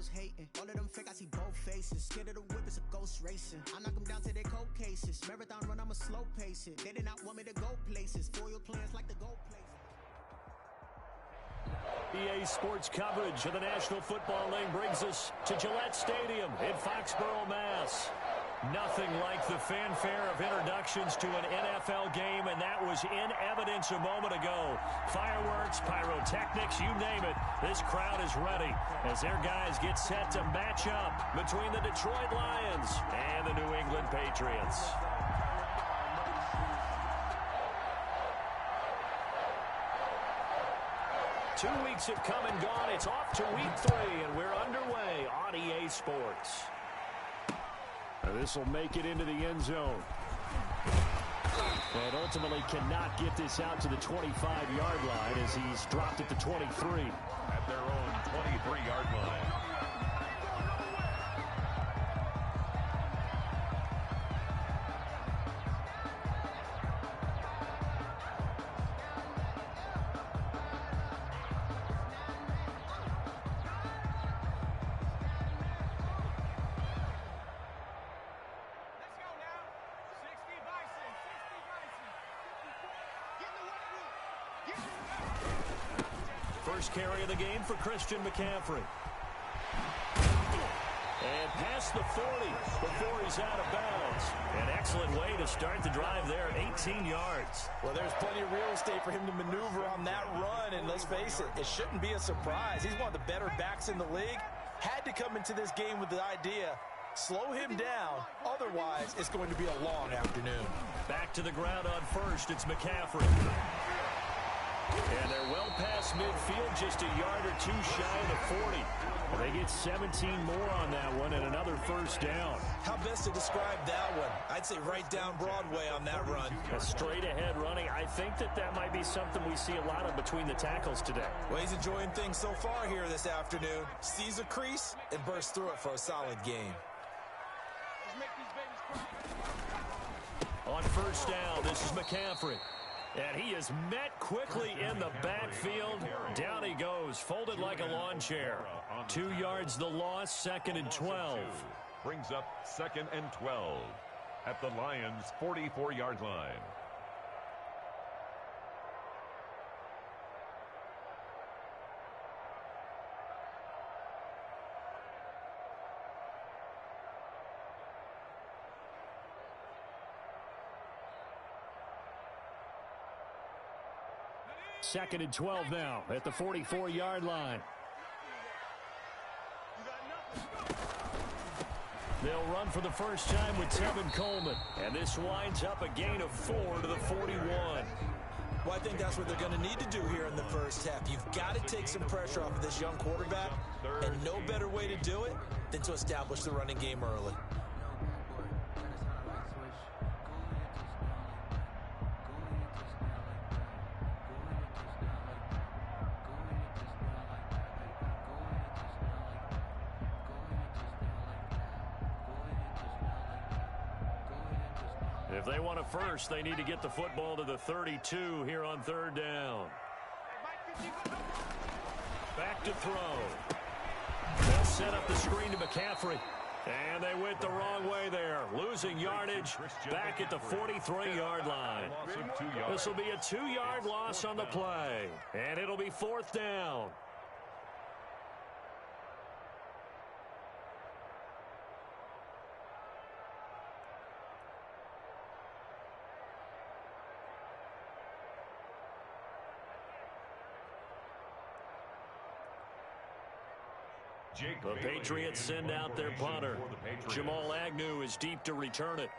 was hating. All of them fake, I see both faces. Scared of the whip, it's a ghost racing. I knock them down to their cold cases. Marathon run, I'ma slow pace it. They did not want me to go places. Foil plans like the go places. EA Sports coverage of the National Football League brings us to Gillette Stadium in Foxborough, Mass. Nothing like the fanfare of introductions to an NFL game, and that was in evidence a moment ago. Fireworks, pyrotechnics, you name it. This crowd is ready as their guys get set to match up between the Detroit Lions and the New England Patriots. Two weeks have come and gone. It's off to week 3, and we're underway on EA Sports. This will make it into the end zone. And ultimately cannot get this out to the 25-yard line as he's dropped it to 23. At their own 23-yard line. First carry of the game for Christian McCaffrey. And past the 40 before he's out of bounds. An excellent way to start the drive there at 18 yards. Well, there's plenty of real estate for him to maneuver on that run, and let's face it, it shouldn't be a surprise. He's one of the better backs in the league. Had to come into this game with the idea, slow him down, otherwise it's going to be a long afternoon. Back to the ground on first, it's McCaffrey. And they're well past midfield, just a yard or two shy of the 40. They get 17 more on that one and another first down. How best to describe that one? I'd say right down Broadway on that run. A straight ahead running. I think that might be something we see a lot of between the tackles today. Well, he's enjoying things so far here this afternoon. Sees a crease and bursts through it for a solid game. On first down, this is McCaffrey. And he is met quickly in the backfield. Down he goes, folded like a lawn chair. 2 yards the loss, 2nd and 12. Brings up 2nd and 12 at the Lions' 44-yard line. Second and 12 now at the 44-yard line. They'll run for the first time with Tevin Coleman. And this winds up a gain of 4 to the 41. Well, I think that's what they're going to need to do here in the first half. You've got to take some pressure off of this young quarterback. And no better way to do it than to establish the running game early. If they want a first, they need to get the football to the 32 here on third down. Back to throw. They'll set up the screen to McCaffrey. And they went the wrong way there. Losing yardage back at the 43-yard line. This will be a 2-yard loss on the play. And it'll be 4th down. The Patriots send out their punter. Jamal Agnew is deep to return it.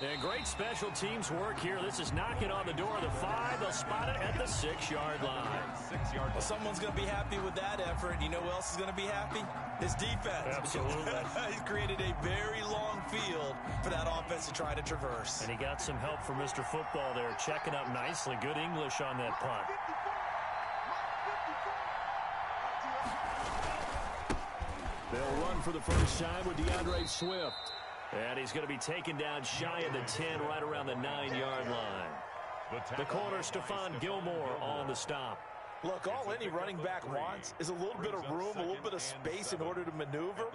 And great special teams work here. This is knocking on the door of the 5. They'll spot it at the 6-yard line. Well, someone's going to be happy with that effort. You know who else is going to be happy? His defense. Absolutely. He's created a very long field for that offense to try to traverse. And he got some help from Mr. Football there, checking up nicely. Good English on that punt. They'll run for the first time with DeAndre Swift. And he's going to be taken down shy of the 10, right around the 9-yard line. The corner, Stephon Gilmore, on the stop. Look, all any running back wants is a little bit of room, a little bit of space in order to maneuver.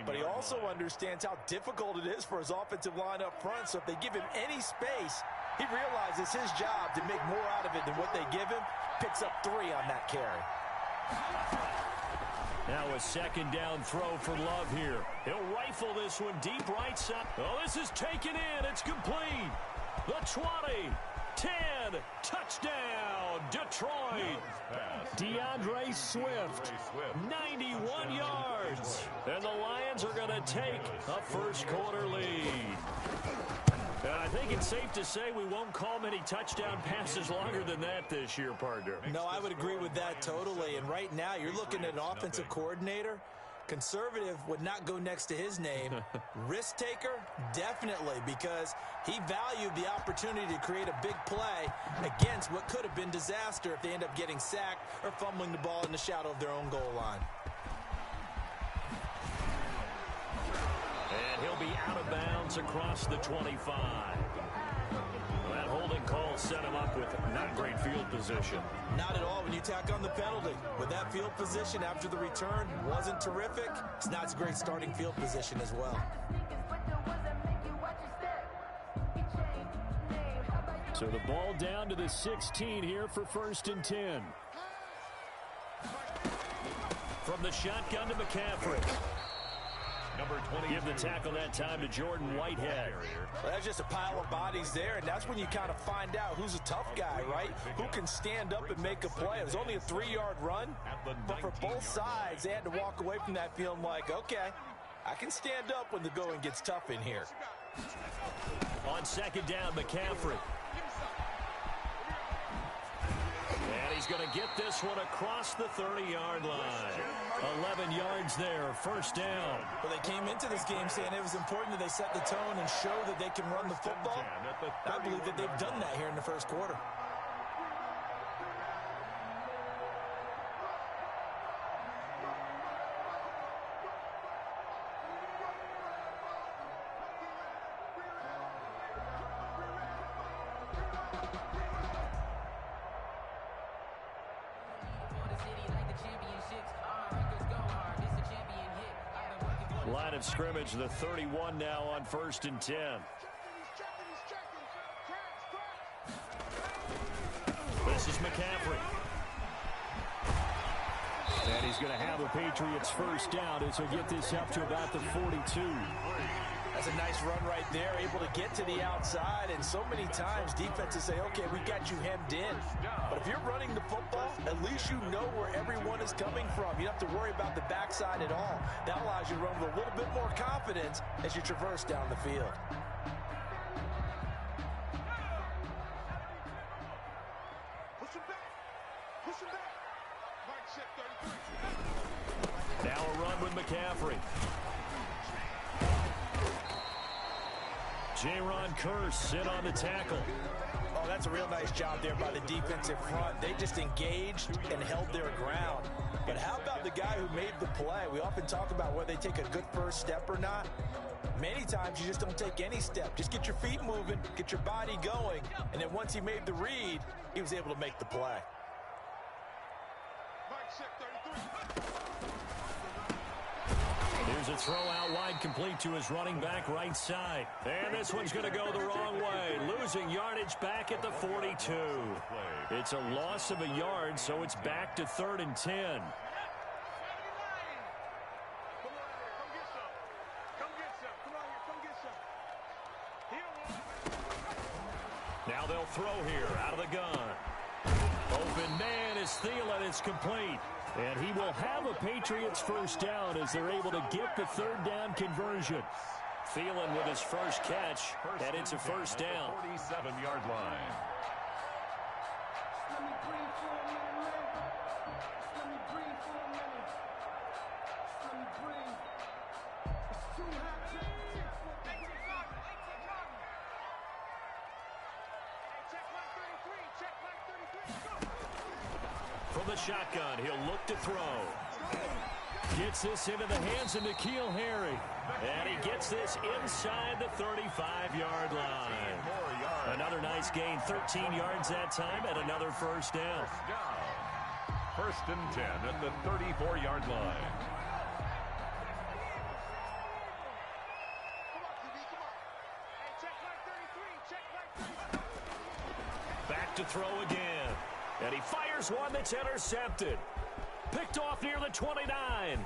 But he also understands how difficult it is for his offensive line up front. So if they give him any space, he realizes his job to make more out of it than what they give him. Picks up 3 on that carry. Now a second down throw for Love here. He'll rifle this one deep right side. Oh, this is taken in. It's complete. The 20, 10, touchdown, Detroit. DeAndre Swift, 91 yards. And the Lions are going to take a first-quarter lead. And I think it's safe to say we won't call many touchdown passes longer than that this year, partner. No, I would agree with that totally. And right now, you're looking at an offensive coordinator. Conservative would not go next to his name. Risk taker, definitely, because he valued the opportunity to create a big play against what could have been disaster if they end up getting sacked or fumbling the ball in the shadow of their own goal line. And he'll be out of bounds across the 25. That holding call set him up with not great field position. Not at all when you tack on the penalty. With that field position after the return wasn't terrific. It's not a great starting field position as well. So the ball down to the 16 here for 1st and 10. From the shotgun to McCaffrey. Give the tackle that time to Jordan Whitehead. Well, that's just a pile of bodies there, and that's when you kind of find out who's a tough guy, right? Who can stand up and make a play. It was only a 3-yard run, but for both sides, they had to walk away from that feeling like, okay, I can stand up when the going gets tough in here. On second down, McCaffrey. And he's going to get this one across the 30-yard line. 11 yards there, first down. Well, they came into this game saying it was important that they set the tone and show that they can run the football. I believe that they've done that here in the first quarter. Line of scrimmage, the 31 now on 1st and 10. This is McCaffrey. And he's going to have a Patriots first down as he'll get this up to about the 42. That's a nice run right there, able to get to the outside, and so many times defenses say, okay, we got you hemmed in. But if you're running the football, at least you know where everyone is coming from. You don't have to worry about the backside at all. That allows you to run with a little bit more confidence as you traverse down the field. Now a run with McCaffrey. Jaron Kearse in on the tackle. Oh, that's a real nice job there by the defensive front. They just engaged and held their ground. But how about the guy who made the play? We often talk about whether they take a good first step or not. Many times you just don't take any step. Just get your feet moving, get your body going, and then once he made the read, he was able to make the play. Here's a throw out wide, complete to his running back right side. And this one's going to go the wrong way. Losing yardage back at the 42. It's a loss of a yard, so it's back to 3rd and 10. Now they'll throw here out of the gun. Open man is Thielen. It's complete. And he will have a Patriots first down as they're able to get the 3rd down conversion. Thielen with his first catch, and it's a first down. 47-yard line. From the shotgun, he'll look to throw. Gets this into the hands of N'Keal Harry. And he gets this inside the 35-yard line. Another nice gain, 13 yards that time, and another first down. First and 10 at the 34-yard line. Back to throw again. And he fires one that's intercepted. Picked off near the 29.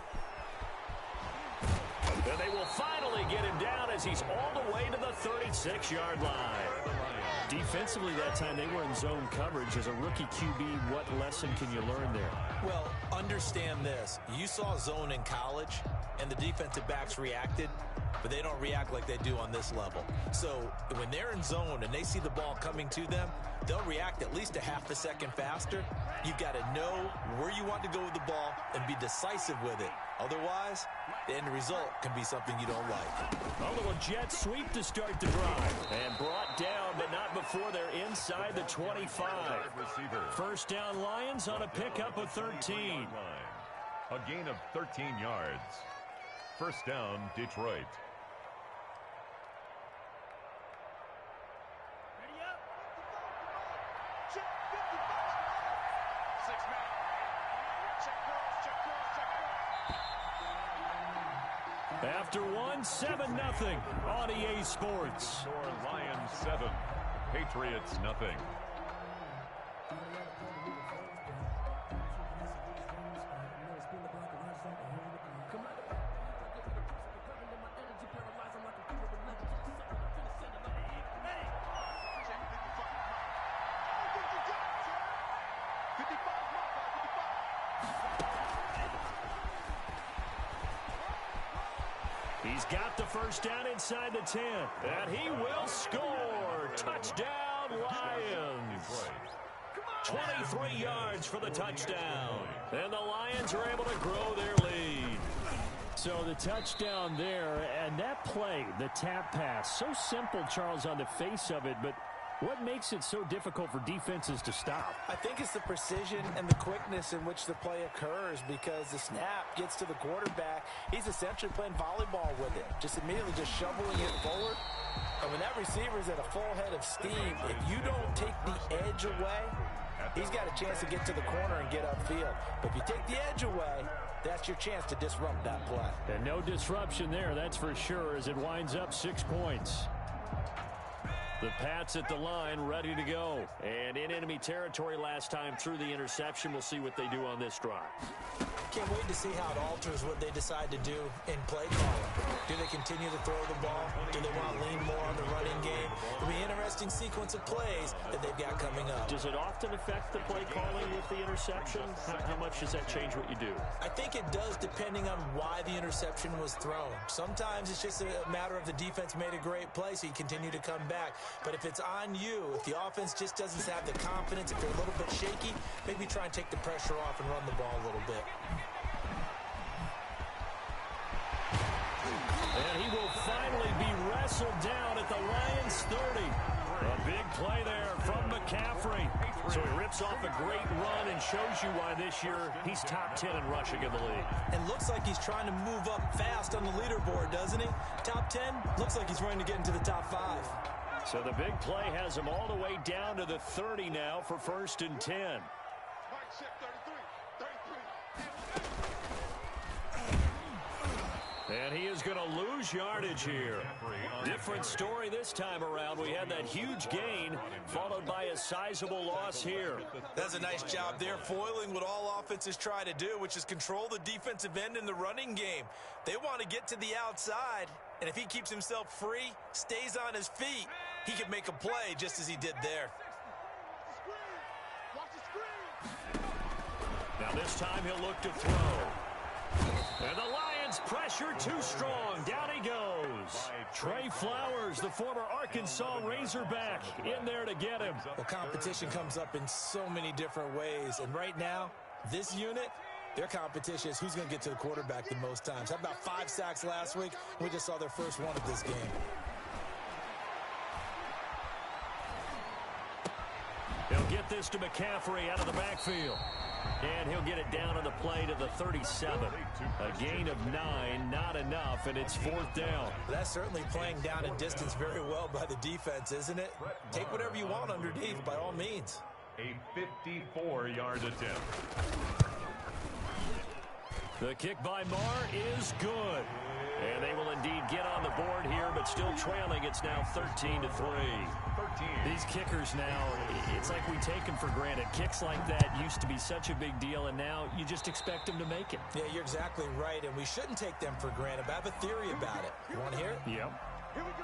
And they will finally get him down as he's all the way to the 36-yard line. Defensively that time, they were in zone coverage. As a rookie QB, what lesson can you learn there? Well, understand this. You saw zone in college, and the defensive backs reacted, but they don't react like they do on this level. So when they're in zone and they see the ball coming to them, they'll react at least a half a second faster. You've got to know where you want to go with the ball and be decisive with it. Otherwise, the end result can be something you don't like. A little jet sweep to start the drive. And brought down, but not before they're inside the 25. First down Lions on a pickup of 13. A gain of 13 yards. First down, Detroit. After one, 7-0 on EA Sports. Score Lions 7, Patriots nothing. He's got the first down inside the 10. And he will score. Touchdown, Lions. 23 yards for the touchdown. And the Lions are able to grow their lead. So the touchdown there, and that play, the tap pass, so simple, Charles, on the face of it, but what makes it so difficult for defenses to stop? I think it's the precision and the quickness in which the play occurs, because the snap gets to the quarterback. He's essentially playing volleyball with it, just immediately just shoveling it forward. And when that receiver's at a full head of steam, if you don't take the edge away, he's got a chance to get to the corner and get upfield. But if you take the edge away, that's your chance to disrupt that play. And no disruption there, that's for sure, as it winds up 6 points. The Pats at the line, ready to go. And in enemy territory last time through the interception. We'll see what they do on this drive. Can't wait to see how it alters what they decide to do in play calling. Do they continue to throw the ball? Do they want to lean more on the running game? It'll be an interesting sequence of plays that they've got coming up. Does it often affect the play calling with the interception? How much does that change what you do? I think it does, depending on why the interception was thrown. Sometimes it's just a matter of the defense made a great play, so you continue to come back. But if it's on you, if the offense just doesn't have the confidence, if they're a little bit shaky, maybe try and take the pressure off and run the ball a little bit. And he will finally be wrestled down at the Lions 30. A big play there from McCaffrey. So he rips off a great run and shows you why this year he's top 10 in rushing in the league. And looks like he's trying to move up fast on the leaderboard, doesn't he? Top 10, looks like he's running to get into the top 5. So the big play has him all the way down to the 30 now for first and 10. And he is going to lose yardage here. Different story this time around. We had that huge gain followed by a sizable loss here. That's a nice job there, foiling what all offenses try to do, which is control the defensive end in the running game. They want to get to the outside, and if he keeps himself free, stays on his feet, he can make a play just as he did there. Now this time he'll look to throw. And the Lions pressure too strong. Down he goes. Trey Flowers, the former Arkansas Razorback, in there to get him. Well, competition comes up in so many different ways. And right now, this unit, their competition is who's going to get to the quarterback the most times. How about 5 sacks last week? We just saw their first one of this game. He'll get get this to McCaffrey out of the backfield. And he'll get it down on the play to the 37. A gain of 9, not enough, and it's 4th down. That's certainly playing down and distance very well by the defense, isn't it? Take whatever you want underneath, by all means. A 54-yard attempt. The kick by Marr is good. And they will indeed get on the board here, but still trailing. It's now 13-3. These kickers now, it's like we take them for granted. Kicks like that used to be such a big deal, and now you just expect them to make it. Yeah, you're exactly right, and we shouldn't take them for granted. But I have a theory about it. You want to hear it? Yep.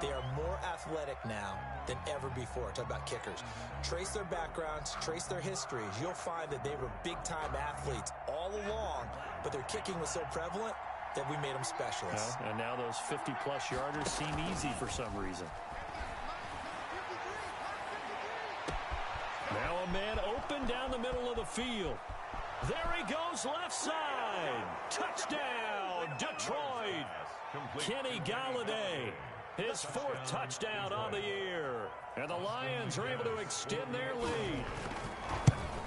They are more athletic now than ever before. Talk about kickers. Trace their backgrounds, trace their histories. You'll find that they were big-time athletes all along, but their kicking was so prevalent that we made them specialists. And now those 50-plus yarders seem easy for some reason. Now a man open down the middle of the field. There he goes, left side. Touchdown, Detroit. Kenny Galladay, his 4th touchdown on the year. And the Lions are able to extend their lead.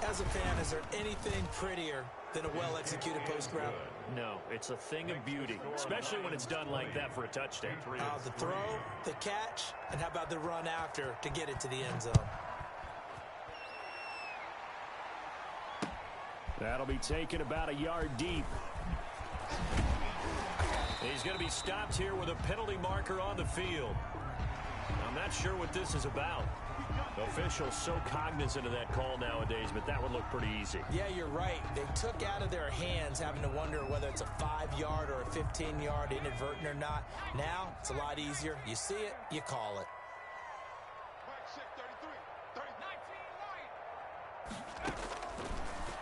As a fan, is there anything prettier than a well-executed post route? No, it's a thing of beauty, especially when it's done like that for a touchdown. The throw, the catch, and how about the run after to get it to the end zone? That'll be taken about a yard deep. He's going to be stopped here with a penalty marker on the field. I'm not sure what this is about. Officials so cognizant of that call nowadays, but that would look pretty easy. Yeah, you're right. They took out of their hands having to wonder whether it's a 5-yard or a 15-yard inadvertent or not. Now, it's a lot easier. You see it, you call it.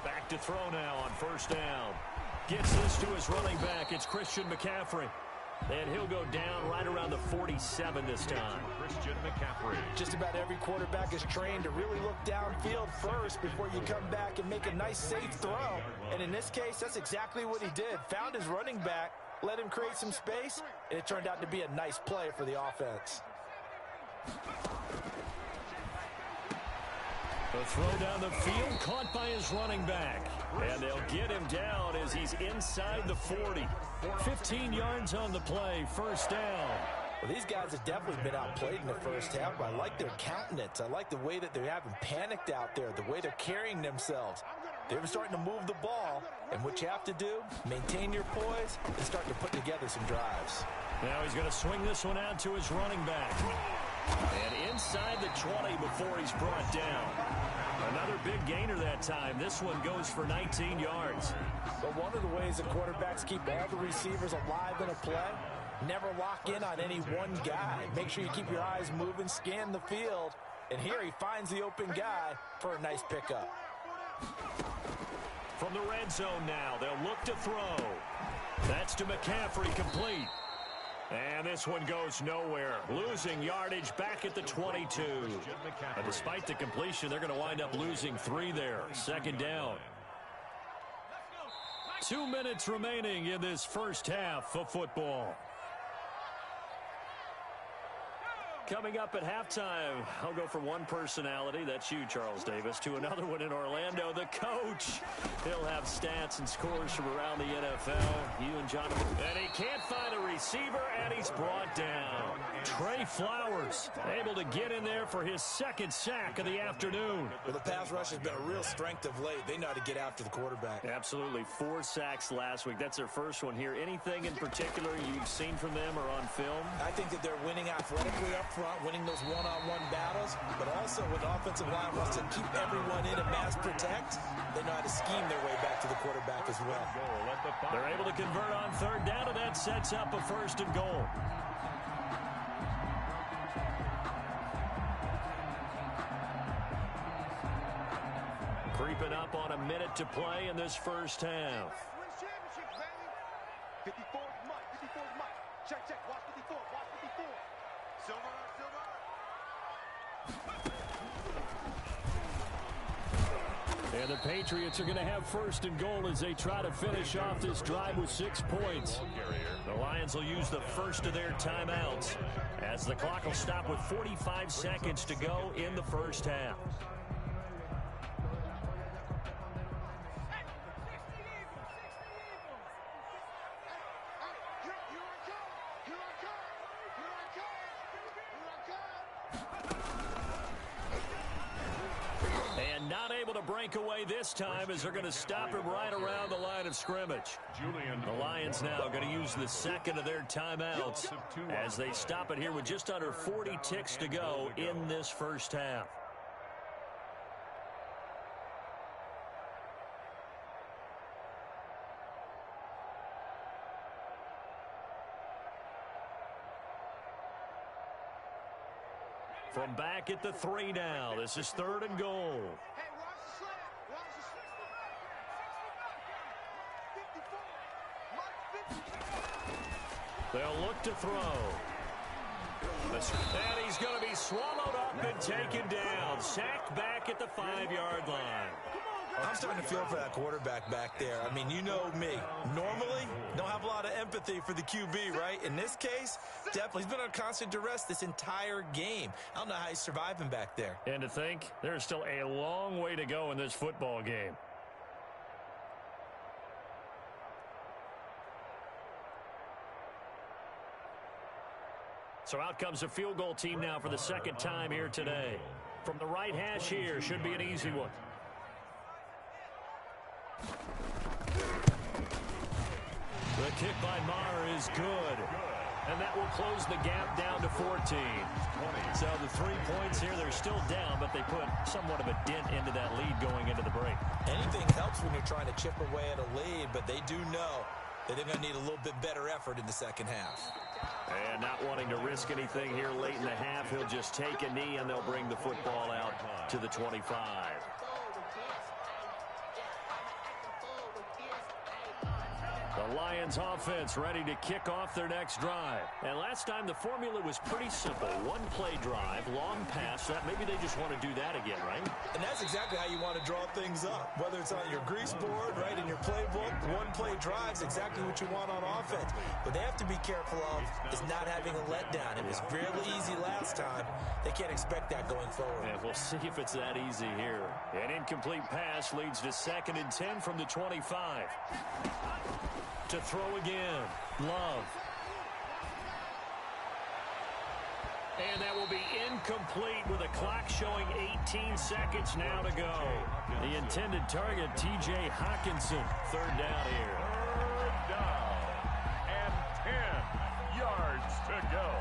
Back to throw now on 1st down. Gets this to his running back. It's Christian McCaffrey. And he'll go down right around the 47 this time. Christian McCaffrey. Just about every quarterback is trained to really look downfield first before you come back and make a nice, safe throw. And in this case, that's exactly what he did. Found his running back, let him create some space, and it turned out to be a nice play for the offense. The throw down the field, caught by his running back. And they'll get him down as he's inside the 40. 15 yards on the play, 1st down. Well, these guys have definitely been outplayed in the first half. I like their countenance. I like the way that they haven't panicked out there, the way they're carrying themselves. They're starting to move the ball, and what you have to do, maintain your poise and start to put together some drives. Now he's going to swing this one out to his running back. And inside the 20 before he's brought down. Another big gainer that time. This one goes for 19 yards. But one of the ways the quarterbacks keep all the receivers alive in a play, never lock in on any one guy. Make sure you keep your eyes moving, scan the field. And here he finds the open guy for a nice pickup. From the red zone now, they'll look to throw. That's to McCaffrey, complete. And this one goes nowhere. Losing yardage back at the 22. But despite the completion, they're going to wind up losing 3 there. 2nd down. 2 minutes remaining in this first half of football. Coming up at halftime, I'll go from one personality, that's you, Charles Davis, to another one in Orlando, the coach. He'll have stats and scores from around the NFL. You and Jonathan. And he can't find a receiver, and he's brought down. Trey Flowers able to get in there for his 2nd sack of the afternoon. Well, the pass rush has been a real strength of late. They know how to get after the quarterback. Absolutely. 4 sacks last week. That's their first one here. Anything in particular you've seen from them or on film? I think that they're winning athletically up front, winning those one-on-one battles, but also when the offensive line wants to keep everyone in and mass protect, they know how to scheme their way back to the quarterback as well. They're able to convert on 3rd down, and that sets up a 1st and goal. Creeping up on a minute to play in this first half. 54 Mike. Check. Watch 54. Silver. And the Patriots are going to have 1st and goal as they try to finish off this drive with 6 points. The Lions will use the first of their timeouts as the clock will stop with 45 seconds to go in the first half. break away this time as they're going to stop him right around the line of scrimmage. The Lions now going to use the second of their timeouts as they stop it here with just under 40 ticks to go in this first half. From back at the 3 now. This is 3rd and goal. They'll look to throw. And he's going to be swallowed up and taken down. Sacked back at the 5-yard line. I'm starting to feel for that quarterback back there. I mean, you know me. Normally, don't have a lot of empathy for the QB, right? In this case, definitely. He's been under constant duress this entire game. I don't know how he's surviving back there. And to think, there's still a long way to go in this football game. So out comes the field goal team now for the second time here today. From the right hash here, should be an easy one. The kick by Maher is good. And that will close the gap down to 14. So the 3 points here, they're still down, but they put somewhat of a dent into that lead going into the break. Anything helps when you're trying to chip away at a lead, but they do know that they're going to need a little bit better effort in the second half. And not wanting to risk anything here late in the half, he'll just take a knee and they'll bring the football out to the 25. The Lions offense ready to kick off their next drive. And last time the formula was pretty simple. One-play drive, long pass. Maybe they just want to do that again, right? And that's exactly how you want to draw things up. Whether it's on your grease board, right, in your playbook, one-play drive is exactly what you want on offense. What they have to be careful of is not having a letdown. It was really easy last time. They can't expect that going forward. And we'll see if it's that easy here. An incomplete pass leads to 2nd and 10 from the 25. To throw again. Love. And that will be incomplete with a clock showing 18 seconds now to go. The intended target, T.J. Hawkinson. 3rd down here. 3rd down and 10 yards to go.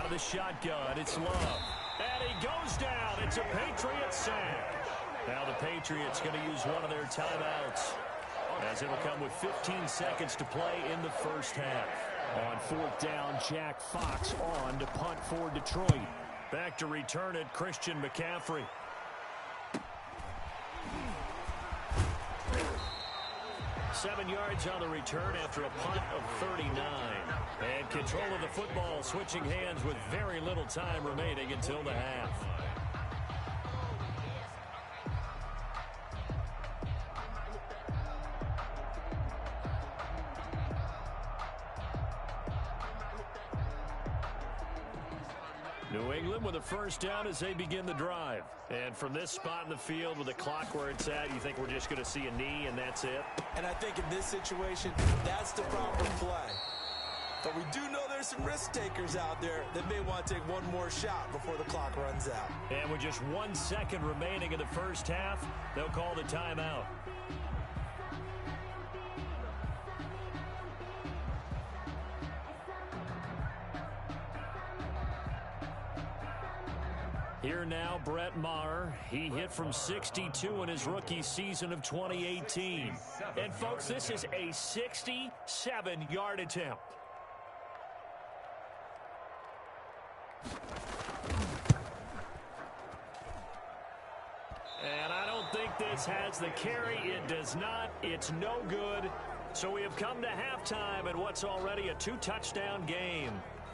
The shotgun, it's Love. And he goes down. It's a Patriot sack. Now the Patriots going to use one of their timeouts, as it'll come with 15 seconds to play in the first half. On 4th down, Jack Fox on to punt for Detroit. Back to return it, Christian McCaffrey. Seven yards on the return after a punt of 39. And control of the football switching hands with very little time remaining until the half. New England with a first down as they begin the drive. And from this spot in the field with the clock where it's at, you think we're just going to see a knee and that's it? And I think in this situation, that's the proper play. But we do know there's some risk takers out there that may want to take one more shot before the clock runs out. And with just 1 second remaining in the first half, they'll call the timeout. Here now, Brett Maher. He hit from 62 in his rookie season of 2018. And, folks, this is a 67-yard attempt. And I don't think this has the carry. It does not. It's no good. So we have come to halftime in what's already a 2-touchdown game.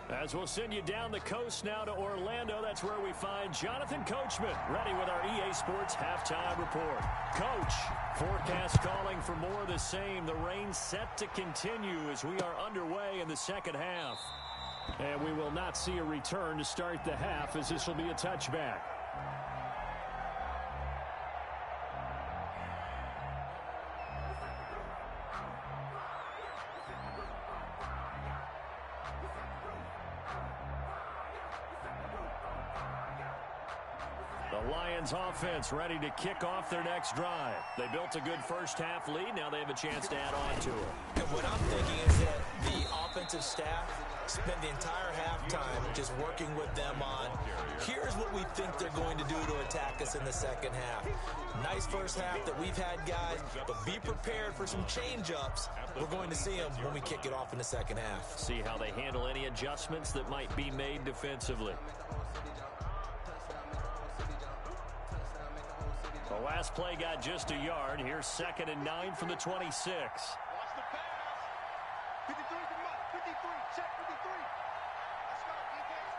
As we'll send you down the coast now to Orlando, that's where we find Jonathan Coachman, ready with our EA Sports Halftime Report. Coach, forecast calling for more of the same. The rain set to continue as we are underway in the second half. And we will not see a return to start the half, as this will be a touchback. The Lions offense ready to kick off their next drive. They built a good first half lead. Now they have a chance to add on to it. And what I'm thinking is that the offensive staff spent the entire halftime just working with them on, here's what we think they're going to do to attack us in the second half. Nice first half that we've had, guys, but be prepared for some change-ups. We're going to see them when we kick it off in the second half. See how they handle any adjustments that might be made defensively. The last play got just a yard. Here's 2nd and 9 from the 26. Watch the pass. 53 to Mike. 53. Check 53. Let's go, defense.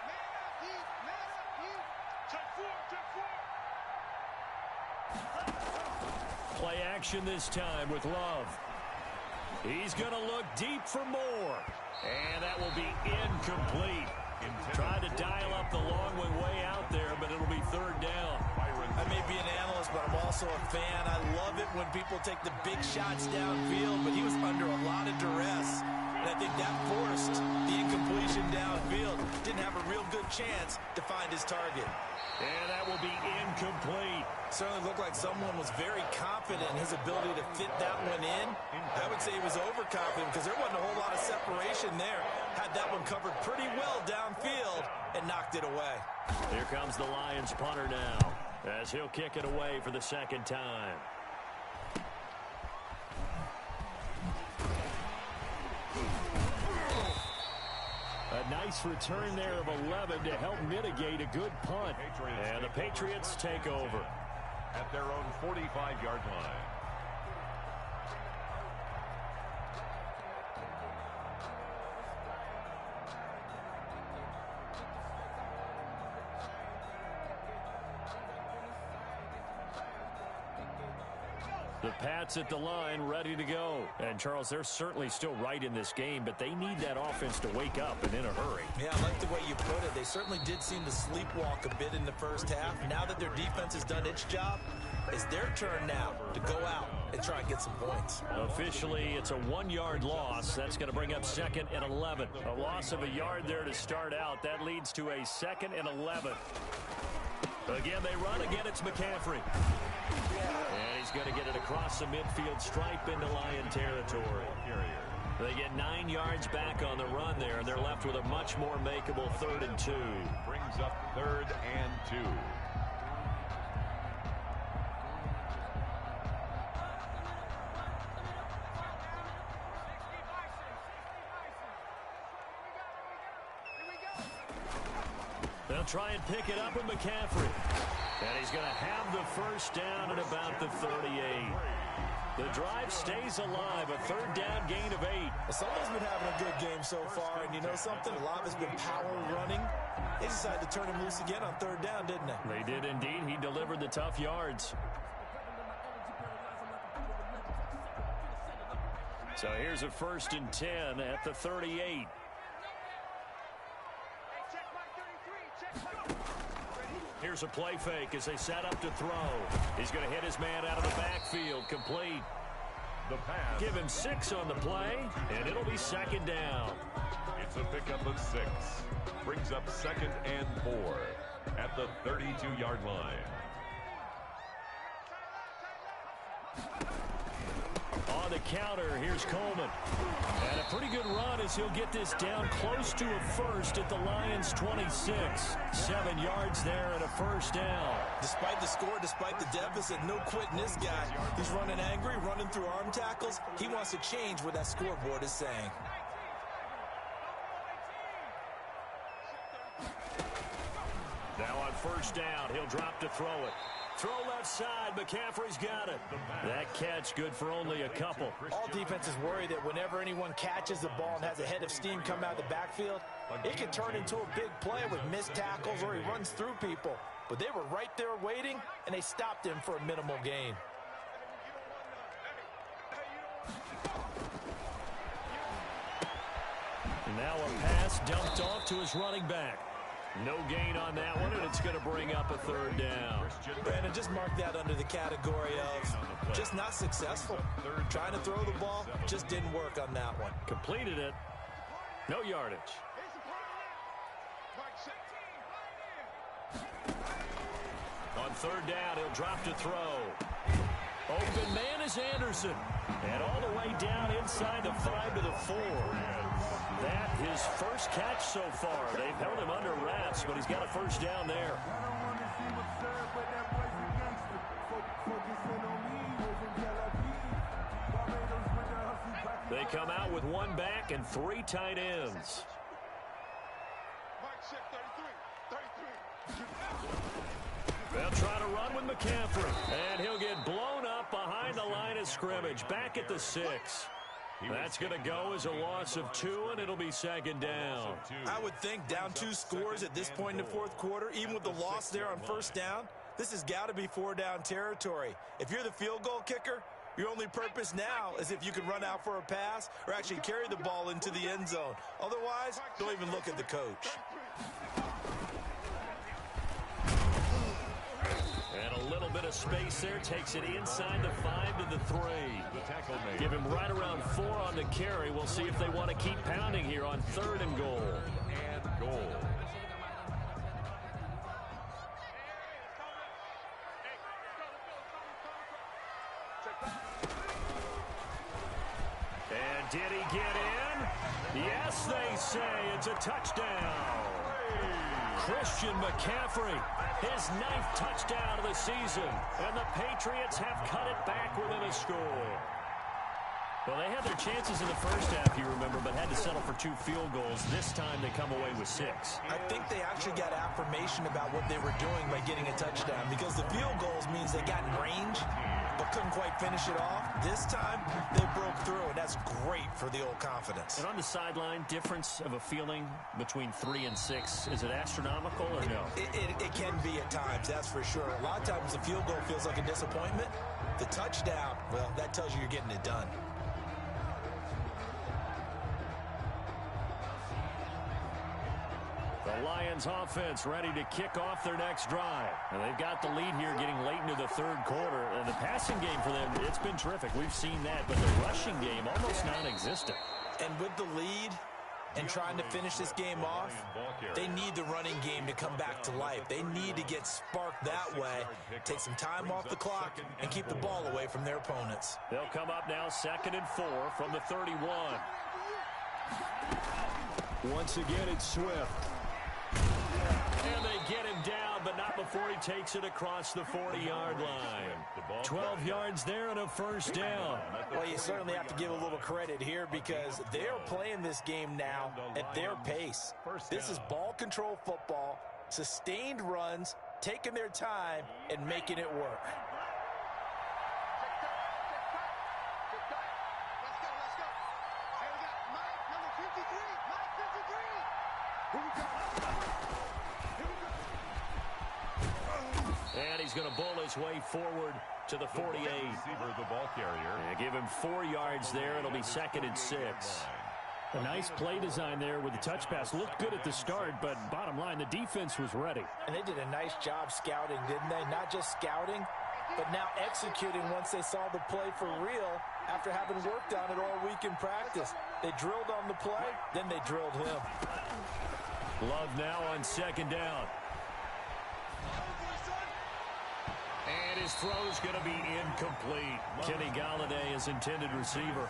Man up, deep. Man up, deep. Check 4. Check 4. Play action this time with Love. He's going to look deep for more. And that will be incomplete. Tried to dial up the long one way out there, but it'll be 3rd down. I may be an analyst, but I'm also a fan. I love it when people take the big shots downfield, but he was under a lot of duress. And I think that forced the incompletion downfield. Didn't have a real good chance to find his target. And that will be incomplete. Certainly looked like someone was very confident in his ability to fit that one in. I would say he was overconfident because there wasn't a whole lot of separation there. Had that one covered pretty well downfield and knocked it away. Here comes the Lions punter now, as he'll kick it away for the 2nd time. A nice return there of 11 to help mitigate a good punt. And the Patriots take over at their own 45-yard line. The Pats at the line, ready to go. And, Charles, they're certainly still right in this game, but they need that offense to wake up and in a hurry. Yeah, I like the way you put it. They certainly did seem to sleepwalk a bit in the first half. Now that their defense has done its job, it's their turn now to go out and try and get some points. Officially, it's a 1-yard loss. That's going to bring up 2nd and 11. A loss of a yard there to start out. That leads to a 2nd and 11. Again, they run. Again, it's McCaffrey. And he's going to get it across the midfield stripe into Lion territory. They get 9 yards back on the run there, and they're left with a much more makeable 3rd and 2. Brings up 3rd and 2. They'll try and pick it up with McCaffrey. And he's going to have the first down at about the 38. The drive stays alive. A 3rd down gain of 8. Well, someone's been having a good game so far, and you know something? A lot has been power running. They decided to turn him loose again on 3rd down, didn't they? They did indeed. He delivered the tough yards. So here's a 1st and 10 at the 38. Here's a play fake as they set up to throw. He's going to hit his man out of the backfield. Complete. The pass. Give him 6 on the play, and it'll be 2nd down. It's a pickup of 6. Brings up 2nd and 4 at the 32-yard line. On the counter, here's Coleman. And a pretty good run as he'll get this down close to a 1st at the Lions' 26. 7 yards there and a 1st down. Despite the score, despite the deficit, no quitting this guy. He's running angry, running through arm tackles. He wants to change what that scoreboard is saying. Now on 1st down, he'll drop to throw it. Throw left side, McCaffrey's got it. That catch good for only a couple. All defenses worry that whenever anyone catches the ball and has a head of steam come out of the backfield, it can turn into a big play with missed tackles or he runs through people. But they were right there waiting, and they stopped him for a minimal gain. Now a pass dumped off to his running back. No gain on that one, and it's going to bring up a 3rd down. Brandon, just mark that under the category of just not successful. Trying to throw the ball, just didn't work on that one. Completed it. No yardage. On third down, he'll drop to throw. Open man is Anderson. And all the way down inside the 5 to the 4. That his first catch so far. They've held him under wraps, but he's got a first down there. They come out with one back and 3 tight ends. They'll try to run with McCaffrey, and he'll get blown up behind the line of scrimmage, back at the 6. That's going to go as a loss of 2, and it'll be second down. I would think down 2 scores at this point in the fourth quarter, even with the loss there on first down, this has got to be 4-down territory. If you're the field goal kicker, your only purpose now is if you can run out for a pass or actually carry the ball into the end zone. Otherwise, don't even look at the coach. And a little bit of space there takes it inside the 5 to the 3. Give him right around 4 on the carry. We'll see if they want to keep pounding here on 3rd and goal. And did he get in? Yes, they say it's a touchdown. Christian McCaffrey, his 9th touchdown of the season, and the Patriots have cut it back within a score. Well, they had their chances in the first half, you remember, but had to settle for 2 field goals. This time they come away with 6. I think they actually got affirmation about what they were doing by getting a touchdown, because the field goals means they got in range but couldn't quite finish it off. This time they broke through, and that's great for the old confidence. And on the sideline, difference of a feeling between 3 and 6, is it astronomical or no? It can be at times, that's for sure. A lot of times the field goal feels like a disappointment. The touchdown, well, that tells you you're getting it done. The Lions offense ready to kick off their next drive. And they've got the lead here getting late into the 3rd quarter. And the passing game for them, it's been terrific. We've seen that. But the rushing game, almost non-existent. And with the lead and trying to finish this game off, they need the running game to come back to life. They need to get sparked that way, take some time off the clock, and keep the ball away from their opponents. They'll come up now 2nd and 4 from the 31. Once again, it's Swift. And they get him down, but not before he takes it across the 40-yard line. 12 yards there and a first down. Well, you certainly have to give a little credit here because they're playing this game now at their pace. This is ball control football, sustained runs, taking their time, and making it work. And he's going to bull his way forward to the 48. The ball carrier. And give him 4 yards there. It'll be 2nd and 6. A nice play design there with the touch pass. Looked good at the start, but bottom line, the defense was ready. And they did a nice job scouting, didn't they? Not just scouting, but now executing once they saw the play for real after having worked on it all week in practice. They drilled on the play, then they drilled him. Love now on 2nd down. And his throw's going to be incomplete. Kenny Galladay is intended receiver.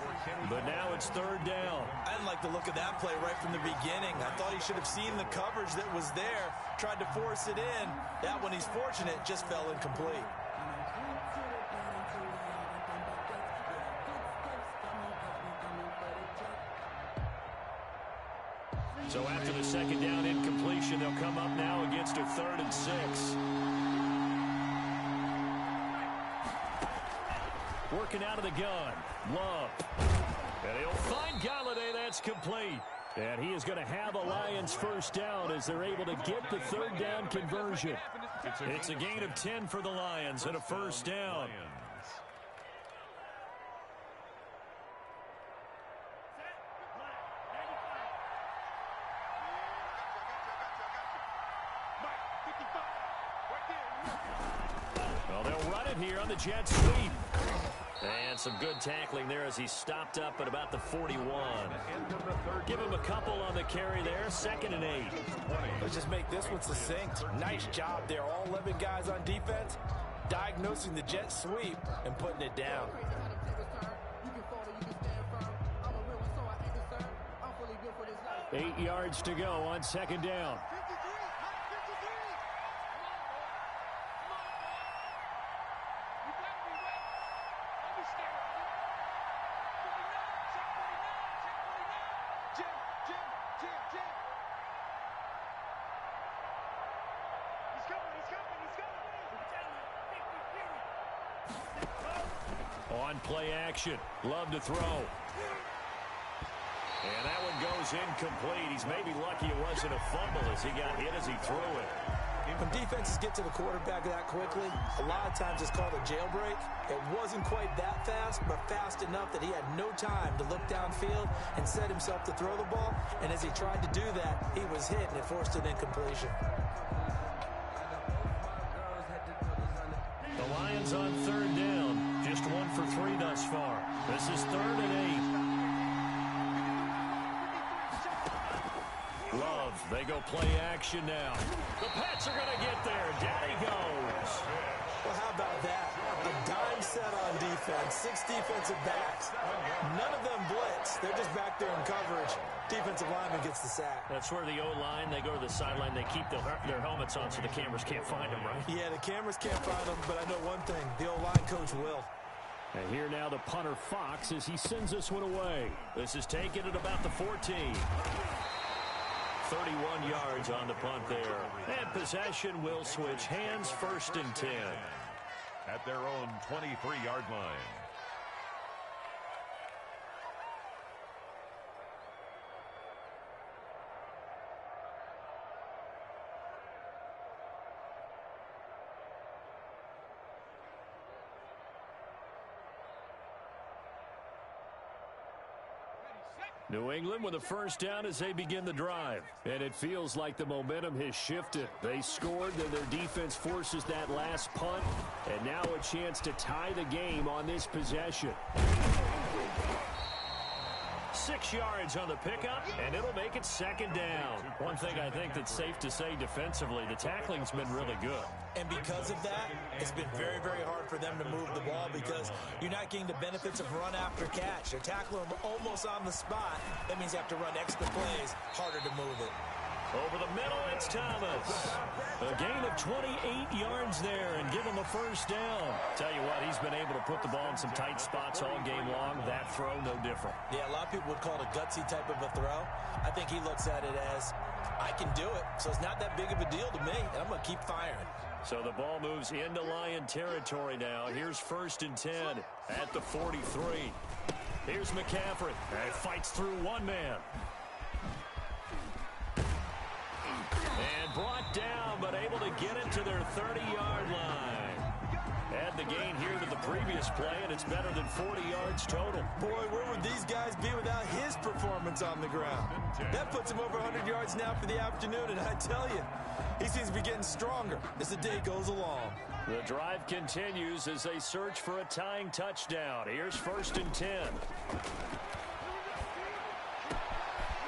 But now it's 3rd down. I didn't like the look of that play right from the beginning. I thought he should have seen the coverage that was there, tried to force it in. That one, he's fortunate, just fell incomplete. So after the 2nd down incompletion, they'll come up now against a 3rd and 6. Working out of the gun. Love. And he'll find Galladay. That's complete. And he is going to have a Lions first down as they're able to get the 3rd down conversion. It's a gain of 10 for the Lions and a first down. Well, they'll run it here on the jet sweep. And some good tackling there as he stopped up at about the 41. Give him a couple on the carry there. 2nd and 8. Let's just make this one succinct. Nice job there. All 11 guys on defense, diagnosing the jet sweep and putting it down. 8 yards to go on 2nd down. On play action. Love to throw. And that one goes incomplete. He's maybe lucky it wasn't a fumble as he got hit as he threw it. When defenses get to the quarterback that quickly, a lot of times it's called a jailbreak. It wasn't quite that fast, but fast enough that he had no time to look downfield and set himself to throw the ball. And as he tried to do that, he was hit and it forced an incompletion. The Lions on 3rd down. Just 1 for 3 thus far. This is 3rd and 8. Love, they go play action now. The Pats are going to get there. Down he goes. Well, how about that? A dime set on defense. 6 defensive backs. None of them blitz. They're just back there in coverage. Defensive lineman gets the sack. That's where the O-line, they go to the sideline, they keep their helmets on so the cameras can't find them, right? Yeah, the cameras can't find them, but I know one thing. The O-line coach will. And here now the punter Fox as he sends this one away. This is taken at about the 14. 31 yards on the punt there. And possession will switch hands. 1st and 10. At their own 23-yard line. New England with a 1st down as they begin the drive. And it feels like the momentum has shifted. They scored, then their defense forces that last punt. And now a chance to tie the game on this possession. 6 yards on the pickup, and it'll make it 2nd down. One thing I think that's safe to say defensively, the tackling's been really good. And because of that, it's been very, very hard for them to move the ball because you're not getting the benefits of run after catch. They're tackling them almost on the spot. That means you have to run extra plays, harder to move it. Over the middle, it's Thomas. A gain of 28 yards there and give him a 1st down. Tell you what, he's been able to put the ball in some tight spots all game long. That throw, no different. Yeah, a lot of people would call it a gutsy type of a throw. I think he looks at it as, I can do it, so it's not that big of a deal to me, and I'm going to keep firing. So the ball moves into Lion territory now. Here's 1st and 10 at the 43. Here's McCaffrey. And fights through one man. And brought down, but able to get it to their 30-yard line. Add the gain here to the previous play, and it's better than 40 yards total. Boy, where would these guys be without his performance on the ground? That puts him over 100 yards now for the afternoon, and I tell you, he seems to be getting stronger as the day goes along. The drive continues as they search for a tying touchdown. Here's 1st and 10.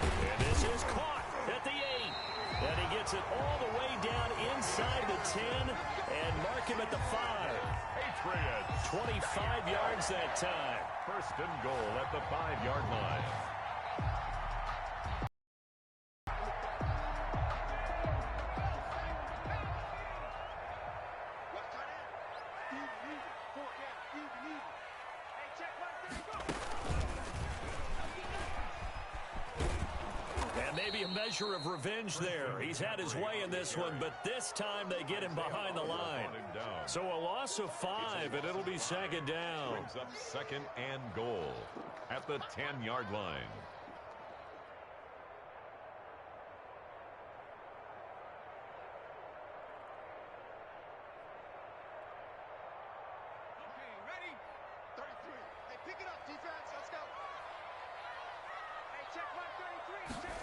And this is caught at the 8. And he gets it all the way down inside the 10 and mark him at the 5. Patriots. 25 yards that time. 1st and goal at the 5-yard line. Maybe a measure of revenge there. He's had his way in this one, but this time they get him behind the line. So a loss of 5, and it'll be 2nd down. Brings up 2nd and goal at the 10-yard line. Okay, ready? 33. Hey, pick it up, defense. Let's go. Hey, check 133. Check.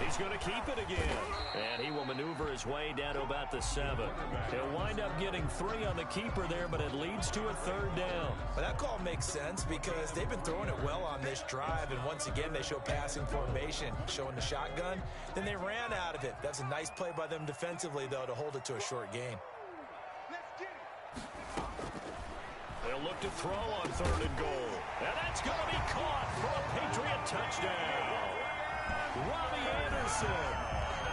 He's He's going to keep it again. And he will maneuver his way down to about the 7. He'll wind up getting 3 on the keeper there, but it leads to a 3rd down. Well, that call makes sense because they've been throwing it well on this drive, and once again they show passing formation, showing the shotgun. Then they ran out of it. That's a nice play by them defensively, though, to hold it to a short gain. They'll look to throw on 3rd and goal. And that's going to be caught for a Patriot touchdown. Robbie Anderson,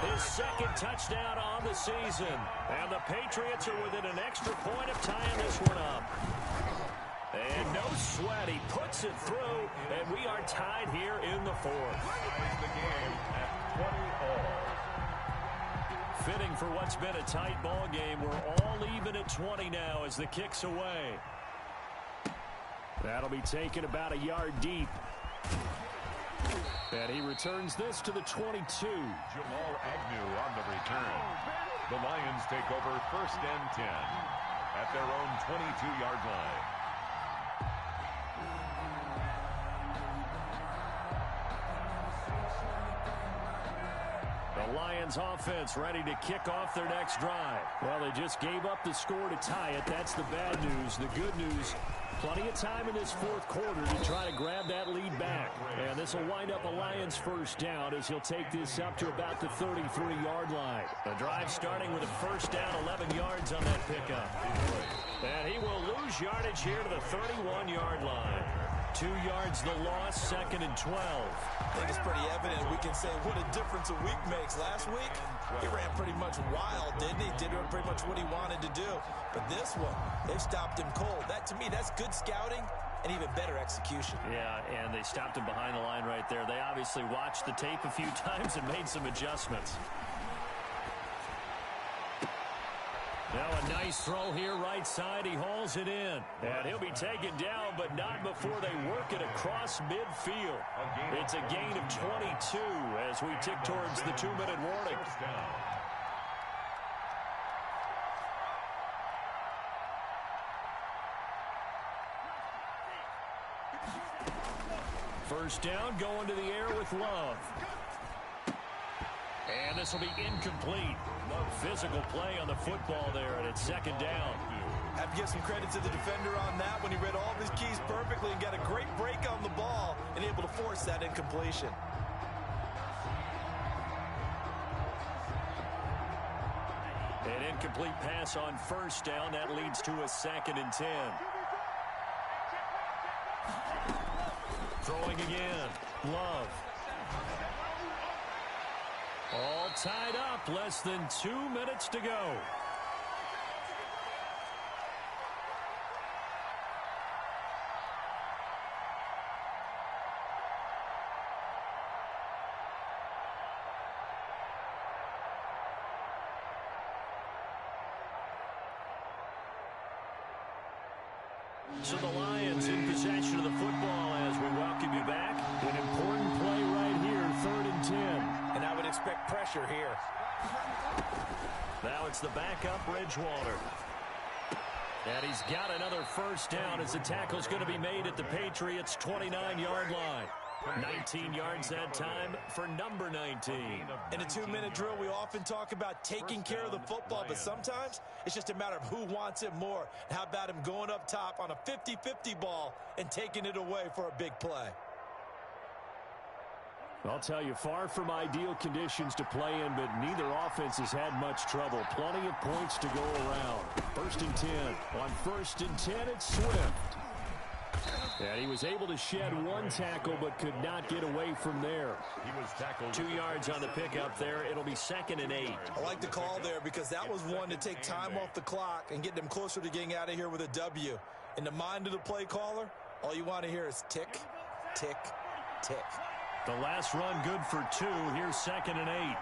his 2nd touchdown on the season. And the Patriots are within an extra point of tying this one up. And no sweat, he puts it through, and we are tied here in the 4th. The game at 20 all. Fitting for what's been a tight ball game. We're all even at 20 now as the kick's away. That'll be taken about a yard deep. And he returns this to the 22. Jamal Agnew on the return. The Lions take over 1st and 10 at their own 22-yard line. The Lions offense ready to kick off their next drive. Well, they just gave up the score to tie it. That's the bad news. The good news, plenty of time in this 4th quarter to try to grab that lead back. And this will wind up a Lions 1st down as he'll take this up to about the 33-yard line. The drive starting with a 1st down, 11 yards on that pickup. And he will lose yardage here to the 31-yard line. 2 yards the loss, 2nd and 12. I think it's pretty evident. We can say what a difference a week makes. Last week, he ran pretty much wild, didn't he? Did pretty much what he wanted to do. But this one, they've stopped him cold. That, to me, that's good scouting and even better execution. Yeah, and they stopped him behind the line right there. They obviously watched the tape a few times and made some adjustments. Now a nice throw here right side. He hauls it in. And he'll be taken down, but not before they work it across midfield. It's a gain of 22 as we tick towards the 2-minute warning. First down, going to the air with Love. And this will be incomplete. Physical play on the football there, and it's 2nd down. Have to give some credit to the defender on that when he read all of his keys perfectly and got a great break on the ball and able to force that incompletion. An incomplete pass on 1st down. That leads to a 2nd and 10. Throwing again. Love. All tied up. Less than 2 minutes to go. So the Lions in possession of the football as we welcome you back. An important play right here, 3rd and 10. And I would expect pressure here. Now it's the backup, Bridgewater. And he's got another 1st down as the tackle's going to be made at the Patriots' 29-yard line. 19 yards that time for number 19. In a 2-minute drill, we often talk about taking care of the football, but sometimes it's just a matter of who wants it more. How about him going up top on a 50-50 ball and taking it away for a big play? I'll tell you, far from ideal conditions to play in, but neither offense has had much trouble. Plenty of points to go around. 1st and 10. On 1st and 10, it's Swift. And he was able to shed one tackle, but could not get away from there. He was tackled 2 yards on the pickup there. It'll be 2nd and 8. I like the call there because that was one to take time off the clock and get them closer to getting out of here with a W. In the mind of the play caller, all you want to hear is tick, tick, tick. The last run good for 2. Here's 2nd and 8.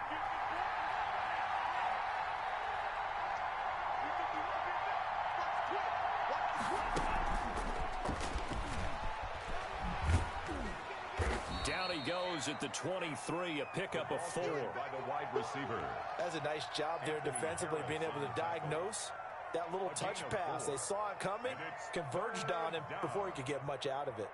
Down he goes at the 23, a pickup of 4. by the wide receiver. That's a nice job there defensively, being able to diagnose that little touch pass. They saw it coming, converged on him before he could get much out of it.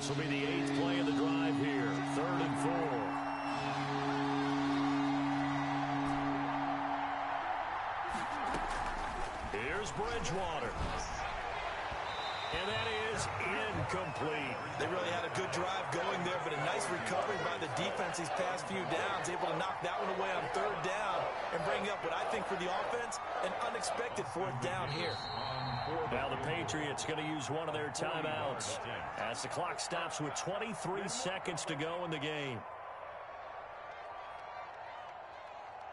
This will be the 8th play of the drive here. 3rd and 4. Here's Bridgewater. And that is incomplete. They really had a good drive going there, but a nice recovery by the defense these past few downs, able to knock that one away on 3rd down and bring up what I think for the offense, an unexpected 4th down here. Now the Patriots going to use one of their timeouts as the clock stops with 23 seconds to go in the game.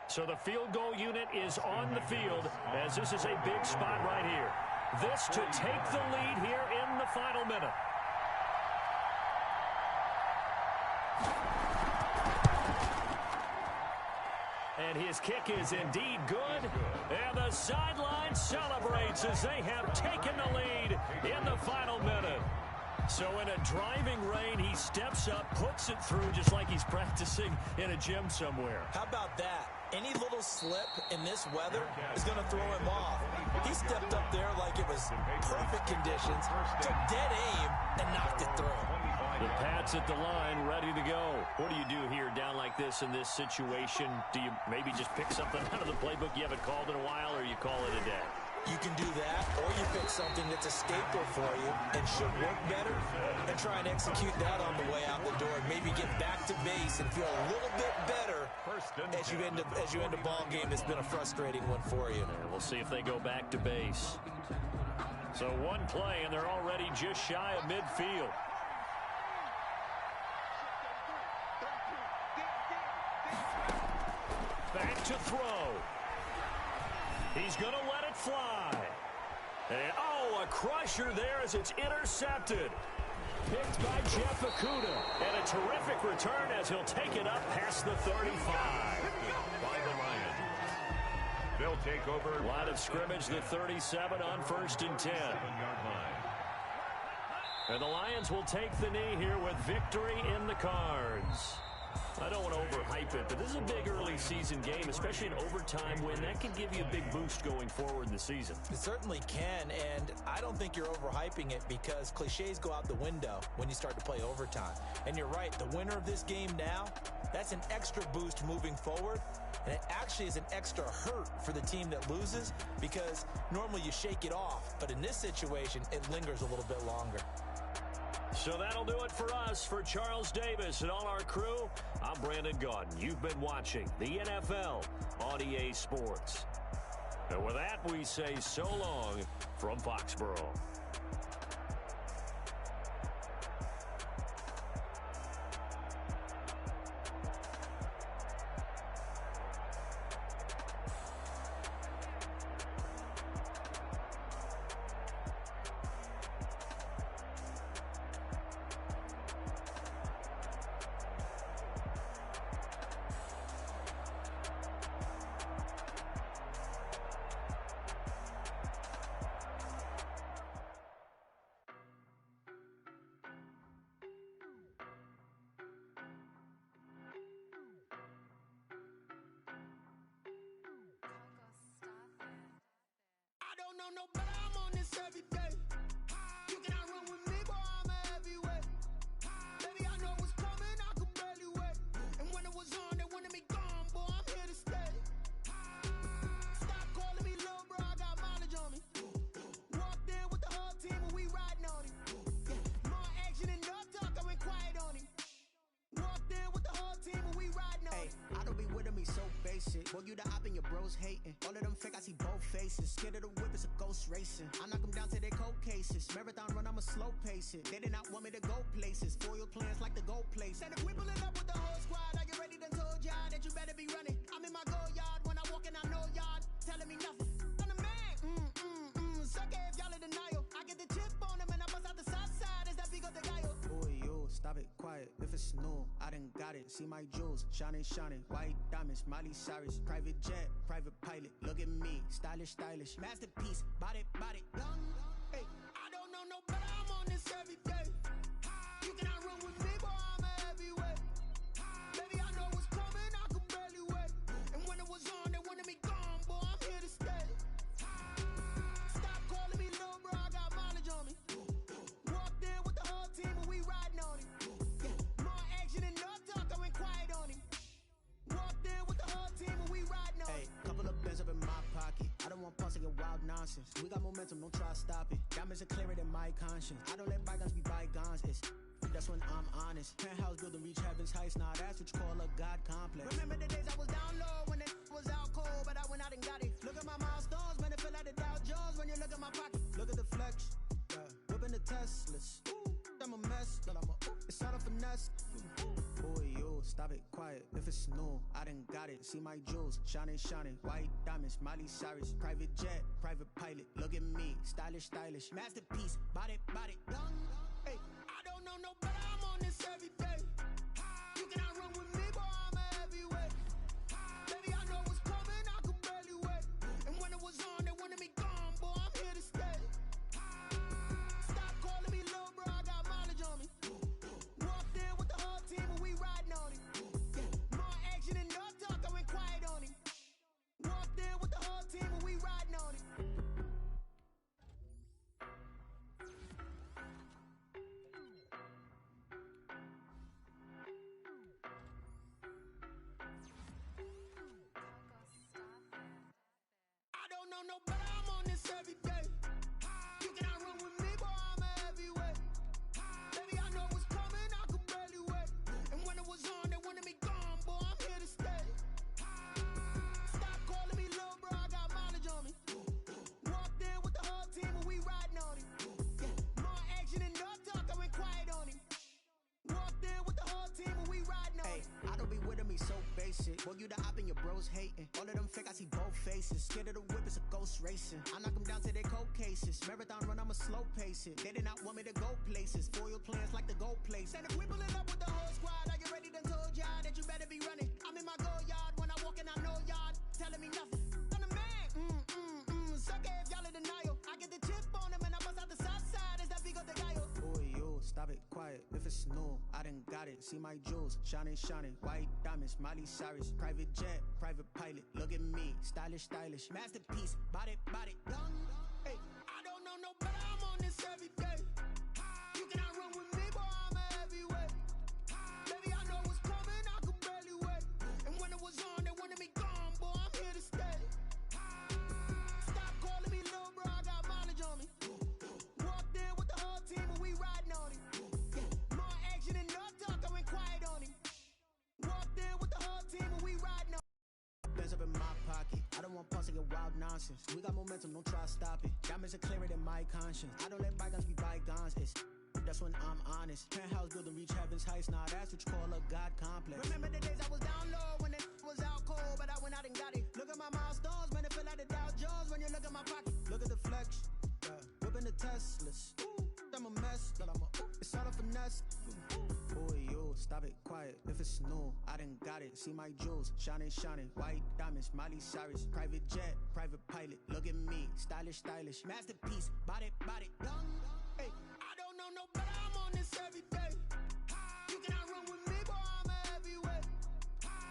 So the field goal unit is on the field as this is a big spot right here. This to take the lead here in the final minute. And his kick is indeed good. And the sideline celebrates as they have taken the lead in the final minute. So in a driving rain, he steps up, puts it through just like he's practicing in a gym somewhere. How about that? Any little slip in this weather is going to throw him off. He stepped up there like it was perfect conditions, took dead aim, and knocked it through. The Pats at the line, ready to go. What do you do here down like this in this situation? Do you maybe just pick something out of the playbook you haven't called in a while, or you call it a day? You can do that, or you pick something that's a staple for you and should work better and try and execute that on the way out the door and maybe get back to base and feel a little bit better as you end a ball game that's been a frustrating one for you. And we'll see if they go back to base. So one play, and they're already just shy of midfield. Back to throw. He's going to let it fly. And, oh, a crusher there as it's intercepted. Picked by Jeff Okudah. And a terrific return as he'll take it up past the 35. By the Lions. They'll take over. Line of scrimmage, the 37 on 1st and 10. 7-yard line. And the Lions will take the knee here with victory in the cards. I don't want to overhype it, but this is a big early season game, especially an overtime win. That can give you a big boost going forward in the season. It certainly can, and I don't think you're overhyping it because cliches go out the window when you start to play overtime. And you're right, the winner of this game now, that's an extra boost moving forward, and it actually is an extra hurt for the team that loses because normally you shake it off, but in this situation, it lingers a little bit longer. So that'll do it for us. For Charles Davis and all our crew, I'm Brandon Gaudin. You've been watching the NFL on EA Sports. And with that, we say so long from Foxborough. No, but I'm on this every day. You cannot run with me, boy, I'm a heavyweight. Baby, I know what's coming, I could barely wait. And when it was on, they wanted me gone, boy, I'm here to stay. Stop calling me little bro, I got mileage on me. Walked in with the whole team and we riding on him. More action and no talk, I went quiet on him. Walked in with the whole team and we riding on him. I don't be with him, he's so basic. Boy, you the op and your bros hating. All of them fake, I see both faces. Scared of the whip, it's a ghost racing. I knock them down to their cold cases. Marathon run, I'ma slow pace it. They did not want me to go places. Foil plans like the gold place. And if we pulling up with the whole squad, are you ready? Done told y'all that you better be running. I'm in my go yard when I walk in, I know y'all telling me nothing. I'm the man. Suck it if y'all in denial. I get the chip on them and I bust out the south side. Is that big of the guy? Boy, yo, stop it, quiet. If it's new, I done got it. See my jewels, shining, shining. White diamonds, Miley Cyrus. Private jet, private pilot. Look at me, stylish, stylish. Masterpiece, body, body. Hey, I don't know no better. I'm on this every day. You cannot run with me, boy, I'm a heavyweight. Baby, I know what's coming, I could barely wait. And when it was on, they wanted me gone, boy, I'm here to stay. Stop calling me little bro, I got mileage on me. Walked in with the whole team and we riding on nonsense. We got momentum, don't try to stop it. Diamonds are clearer than my conscience. I don't let bygones be bygones. That's when I'm honest. Penthouse building, reach heaven's heights. Now that's what you call a God complex. Remember the days I was down low when it was out cold, but I went out and got it. Look at my milestones, man, it feel like the Dow Jones when you look at my pocket. Look at the flex, whipping the Teslas. I'm a mess, but it's all a finesse. Boy, you stop it, quiet. If it's new, I done got it. See my jewels, shining, shining. White diamonds, Miley Cyrus. Private jet, private pilot. Look at me, stylish, stylish. Masterpiece, body, body, young. Hey, I don't know no better. I'm on this every day. You cannot run with me, boy. I'm a heavyweight. Baby, I know what's coming. I could barely wait. And when it was on, they wanted me gone, boy. I'm here to stay. Stop calling me little bro. I got mileage on me. Walked in with the whole team and we riding on it. More action and no talk. I went quiet on him. Walked in with the whole team and we riding on it. I don't know no better. I'm on this every day. You cannot run with me, boy. I'm a heavyweight. Baby, I know what's coming. I could barely wait. And when it was on, they wanted me gone, boy. I'm here to stay. Stop calling me little bro. I got mileage on me. Walked in with the whole team and we riding on it. More action and no talk. I went quiet on him. Walked in with the whole team and we riding on it. I don't be with me so basic. Boy, you the op and your bros hating. All of them fake, I see both faces. Scared of the whip, it's a ghost racing. I knock them down to their cold cases. Marathon run, I'ma slow pace it. They did not want me to go places. Foil plans like the gold place. And if we pulling up with the whole squad, are you ready? Done told y'all that you better be running. I'm in my go yard. When I walk in, I know y'all telling me nothing. I'm the man. Suck it if y'all in denial. I get the chip on them and I bust out the south side. Is that Vigo de Gallo? Boy, you stop it, quiet. If it's new, I done got it. See my jewels, shining, shining. White diamonds, Miley Cyrus. Private jet, private pilot. Look at me, stylish, stylish. Masterpiece, body, body, young. Hey, I don't know no better. I'm on this every day. You cannot run with me, boy. I'm a heavyweight. Baby, I know what's coming. I could barely wait. And when it was on, they wanted me gone, boy. I'm here to stay. Stop calling me little bro. I got mileage on me. Walked in with the whole team and we riding on it. More action and no talk. I went quiet on him. Walked in with the whole team and we riding on it. Bands up in my pocket. I don't want pause to get wild nonsense. We got momentum, don't try to stop it. Diamonds are clearer than my conscience. I don't let bygones be bygones. That's when I'm honest. Penthouse building, reach heaven's heights. Now that's what you call a God complex. Remember the days I was down low when it was out cold, but I went out and got it. Look at my milestones, man, it feel like the Dow Jones when you look at my pocket. Look at the flex, whipping the Teslas. I'm a mess, but it's all a finesse. Boy, you stop it, quiet. If it's new, I done got it. See my jewels, shining, shining. White diamonds, Miley Cyrus. Private jet, private pilot. Look at me, stylish, stylish. Masterpiece, body, body, young. Hey, I don't know no better. I'm on this every day. You cannot run with me, boy. I'm a heavyweight.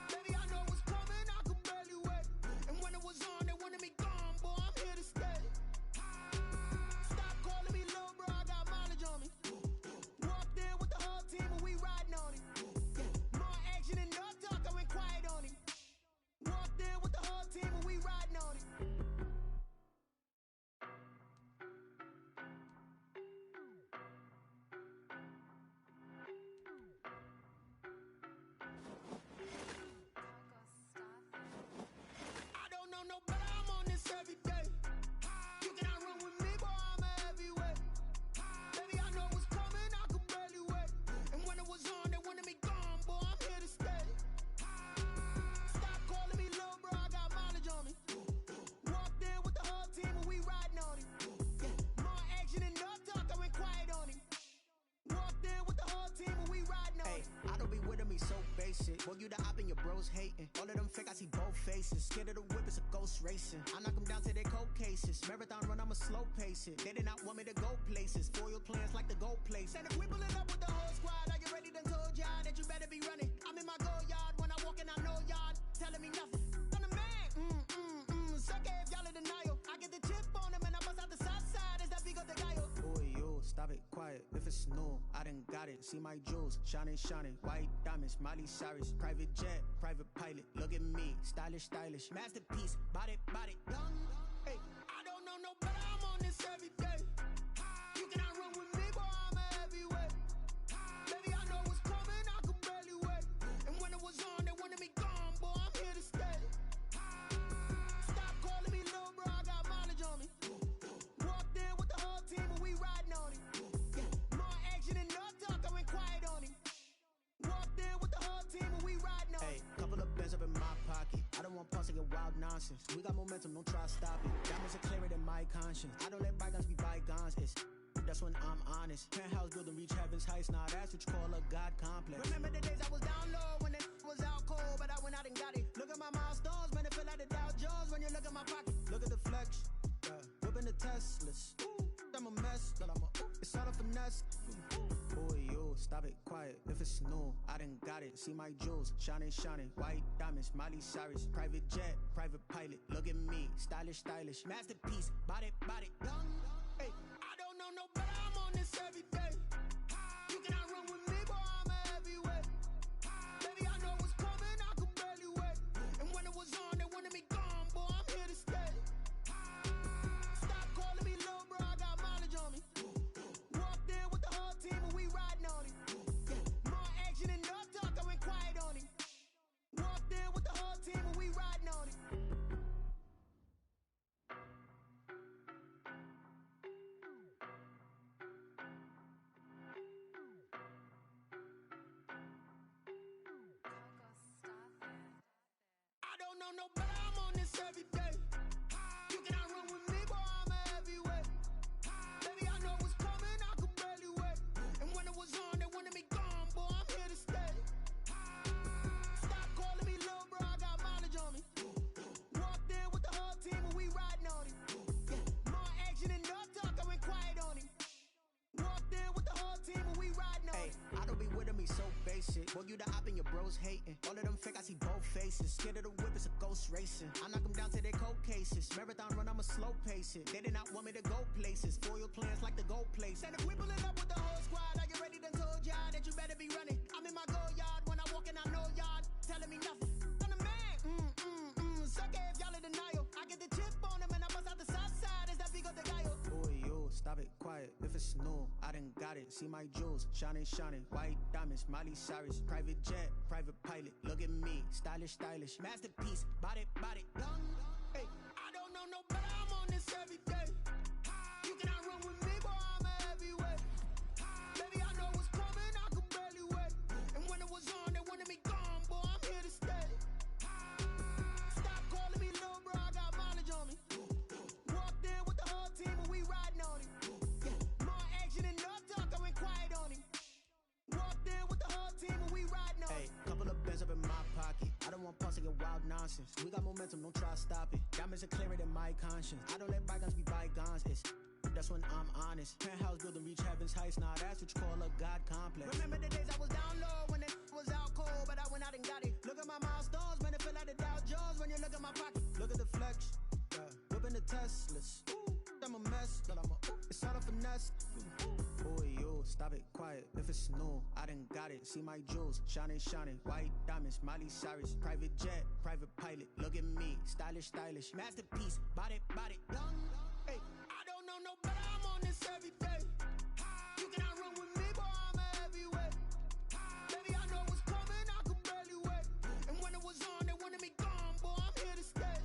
Baby, I know what's coming. I could barely wait. And when it was on, they wanted me gone, boy. I'm here to stay. Stop calling me little bro. I got mileage on me. Walked in with the whole team and we riding on it. More action and no talk. I went quiet on him. Walked in with the whole team and we riding on it. I don't know no better. I'm on this every day. You cannot run with me, boy. I'm a heavyweight. Baby, I know what's coming. I could barely wait. And when it was on, they wanted me gone, boy. I'm here to stay. Stop calling me little bro. I got mileage on me. Walked in with the whole team and we riding on it. More action and no talk. I went quiet on him. Walked in with the whole team and we riding on it. I don't be with me so basic. Boy, you the op and your bros hating. All of them fake, I see both faces. Scared of the whip, it's a ghost racing. I knock them down to their cold cases. Marathon run, I'ma slow pace it. They did not want me to go places. Foil plans like the gold place. And if we pulling up with the whole squad, are you ready? Done told y'all that you better be running. I'm in my go yard. When I walk in, I know y'all telling me nothing. I'm the man. Suck it if y'all in denial. I get the chip on them and I bust out the south side. Is that Vigo de Gallo? Boy, you stop it, quiet. If it's new, I done got it. See my jewels, shining, shining. White diamonds, Miley Cyrus. Private jet, private pilot. Look at me, stylish, stylish. Masterpiece, body, body, young. Hey, I don't know don't know, but I'm on this every day. You cannot run with me, boy, I'm a heavyweight. Baby, I know what's coming, I could barely wait. And when it was on, they wanted me gone, boy, I'm here to stay. Stop calling me little bro, I got mileage on me. Walked in with the whole team and we riding on it. More action and no talk, I went quiet on him. Walked in with the whole team and we riding on it. Couple of bands up in my pocket. I don't want pulse to get wild nonsense. We got momentum, don't try to stop it. Diamonds are clearer than my conscience. I don't let bygones be bygones. That's when I'm honest. Penthouse building, reach heaven's heights. Now that's what you call a God complex. Remember the days I was down low when it was out cold, but I went out and got it. Look at my milestones, man, it feel like the Dow Jones when you look at my pocket. Look at the flex. Whipping the Teslas. I'm a mess, but it's all a finesse. Boy, you stop it, quiet. If it's new, I done got it. See my jewels, shining, shining. White diamonds, Miley Cyrus. Private jet, private pilot. Look at me, stylish, stylish. Masterpiece, body, body. Hey, I don't know no better, I'm on this every day. You cannot run with me, boy, I'm a heavyweight. Baby, I know what's coming, I could barely wait. And when it was on, they wanted me gone, boy, I'm here to stay. Stop calling me little bro, I got mileage on me. Walked in with the whole team and we riding on it. More action and no talk, I went quiet on him. Walked in with the whole team and we riding on it. I don't know no better, I'm on this every day. You cannot run with me, boy, I'm a heavyweight. Baby, I know what's coming, I could barely wait. And when it was on, they wanted me gone, boy, I'm here to stay. Stop calling me little bro, I got mileage on me. Walked in with the whole team and we riding on it. More action and no talk, I went quiet on him. Walked in with the whole team and we riding on it. I don't be with me so basic. Boy, you the op and your bros hating. All of them fake, I see both faces. Scared of the whip, it's a ghost racing. I knock them down to their cold cases. Marathon run, I'ma slow pace it. They did not want me to go places. Foil plans like the gold place. And if we pulling up with the whole squad, are you ready? Done told y'all that you better be running. I'm in my go yard when I walk in, I know y'all telling me nothing. I'm the man, suck it if y'all in denial. I get the chip on him and I bust out the south side. Is that Vigo the Gallo? Boy, you stop it, quiet. If it's new, I done got it. See my jewels, shining, shining. White diamonds, Miley Cyrus. Private jet, private pilot. Look at me, stylish, stylish. Masterpiece, body, body. Hey, I don't know no better, I'm on this every day. You cannot run with me, boy, I'm a heavyweight. Baby, I know what's coming, I could barely wait. And when it was on, they wanted me gone, boy, I'm here to stay. Stop calling me little bro, I got mileage on me. Walked in with the whole team and we riding on it. More action and no talk, I went quiet on him. Walked in with the whole team and we riding on it. Couple of bands up in my pocket. I don't want pulse to get wild nonsense. We got momentum, don't try to stop it. Diamonds are clearer than my conscience. I don't let bygones be bygones. That's when I'm honest. Penthouse building, reach heaven's heights. Now that's what you call a God complex. Remember the days I was down low when it was out cold, but I went out and got it. Look at my milestones, man, it feel like the Dow Jones when you look at my pocket. Look at the flex. Whipping the Teslas. I'm a mess, but it's all a finesse. Boy, you stop it, quiet. If it's new, I done got it. See my jewels, shining, shining. White diamonds, Miley Cyrus. Private jet, private pilot. Look at me, stylish, stylish. Masterpiece, body, body. Hey, I don't know no better, I'm on this every day. You cannot run with me, boy, I'm a heavyweight. Baby, I know what's coming, I could barely wait. And when it was on, they wanted me gone, boy, I'm here to stay.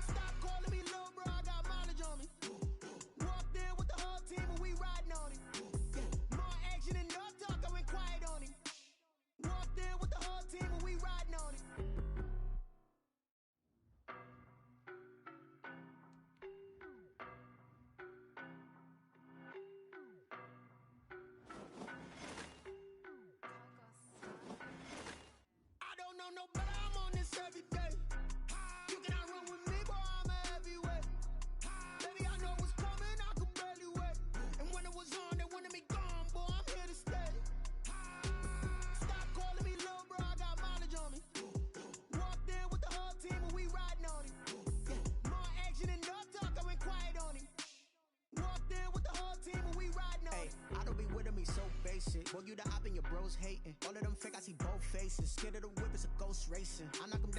Stop calling me little bro, I got mileage on me. Walked in with the whole team and we riding on it. More action and no talk, I went quiet on him. Walked in with the whole team and we riding on it. I don't know no better, I'm on this every day. You cannot run with me, boy, I'm a heavyweight. Baby, I know what's coming, I could barely wait. And when it was on, they wanted me gone, boy, I'm here to stay. Stop calling me little bro, I got mileage on me. Walked in with the whole team and we riding on it. More action and no talk, I went quiet on him. Walked in with the whole team and we riding on it. I don't be with me so basic. Boy, you the op and your bros hating. All of them fake, I see both faces. Scared of the whip, it's a ghost racing. I knock them down.